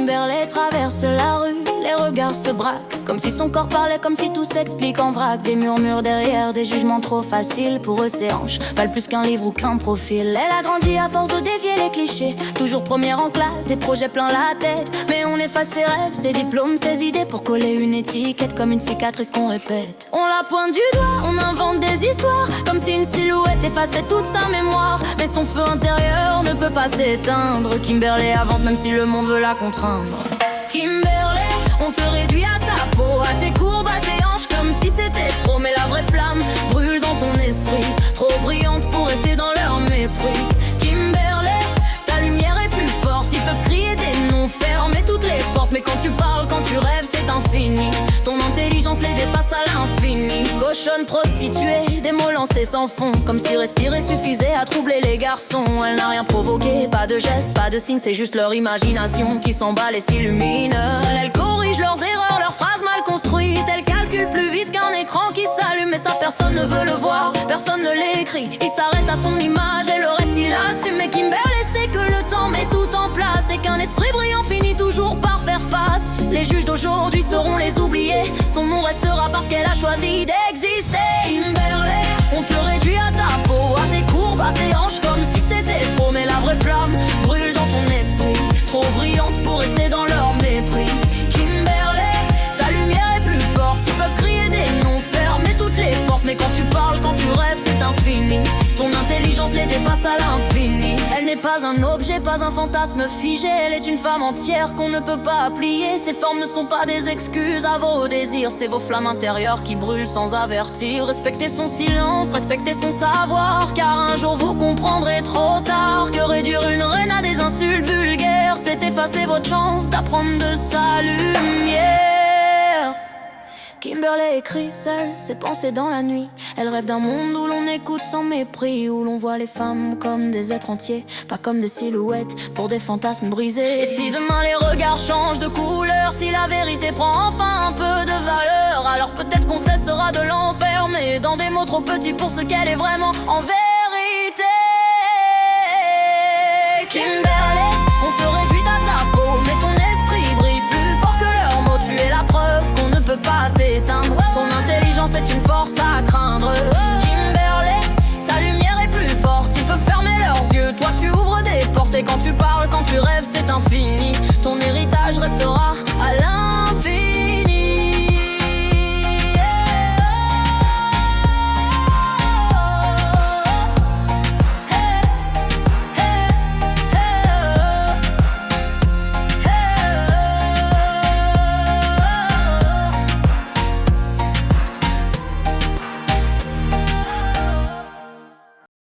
Kimberley traverse la rue, les regards se braquent, comme si son corps parlait, comme si tout s'explique en vrac. Des murmures derrière, des jugements trop faciles. Pour eux ses hanches valent plus qu'un livre ou qu'un profil. Elle a grandi à force de dévier les clichés, toujours première en classe, des projets plein la tête. Mais on efface ses rêves, ses diplômes, ses idées pour coller une étiquette comme une cicatrice qu'on répète. On la pointe du doigt, on invente des histoires, comme si une silhouette effaçait toute sa mémoire. Mais son feu intérieur ne peut pas s'éteindre. Kimberley avance même si le monde veut la contraindre. Kimberley, on te réduit à ta peau, à tes courbes, à tes hanches, comme si c'était trop. Mais la vraie flamme brûle dans ton esprit, trop brillante pour rester dans leur mépris. Kimberley, ta lumière est plus forte, ils peuvent crier des noms, fermer toutes les portes. Mais quand tu parles, quand tu rêves, c'est infini. Ton intelligence les dépasse à l'infini. Cochonne prostituée, des mots lancés sans fond, comme si respirer suffisait à troubler les garçons. Elle n'a rien provoqué, pas de gestes, pas de signes, c'est juste leur imagination qui s'emballe et s'illumine. Elle corrige leurs erreurs, leurs phrases mal construites. Elle calcule plus vite qu'un écran qui s'allume. Mais ça personne ne veut le voir, personne ne l'écrit. Il s'arrête à son image et le reste il assume. Mais Kimberley sait que le temps met tout en place et qu'un esprit brillant finit toujours par faire face. Les juges d'aujourd'hui seront les oubliés, son nom restera parce qu'elle a choisi d'exister. Kimberley, on te réduit à ta peau, à tes courbes, à tes hanches, comme si c'était trop. Mais la vraie flamme brûle dans ton esprit, trop brillante pour rester dans leur mépris. Kimberley, ta lumière est plus forte, ils peuvent crier des noms, fermer toutes les portes. Mais quand tu parles, quand tu rêves, c'est infini. Ton intelligence les dépasse à l'infini. Elle n'est pas un objet, pas un fantasme figé. Elle est une femme entière qu'on ne peut pas plier. Ses formes ne sont pas des excuses à vos désirs, c'est vos flammes intérieures qui brûlent sans avertir. Respectez son silence, respectez son savoir, car un jour vous comprendrez trop tard que réduire une reine à des insultes vulgaires, c'est effacer votre chance d'apprendre de sa lumière. Kimberley écrit seule ses pensées dans la nuit. Elle rêve d'un monde où l'on écoute sans mépris, où l'on voit les femmes comme des êtres entiers, pas comme des silhouettes pour des fantasmes brisés. Et si demain les regards changent de couleur, si la vérité prend enfin un peu de valeur, alors peut-être qu'on cessera de l'enfermer dans des mots trop petits pour ce qu'elle est vraiment en vérité. Kimberley, on te réduit à ta peau, mais ton esprit brille plus fort que leurs mots. Tu es la preuve qu'on ne peut pas t'éteindre. Ton intelligence est une force à craindre. Kimberley, ta lumière est plus forte, ils peuvent fermer leurs yeux, toi tu ouvres des portes. Et quand tu parles, quand tu rêves, c'est infini. Ton héritage restera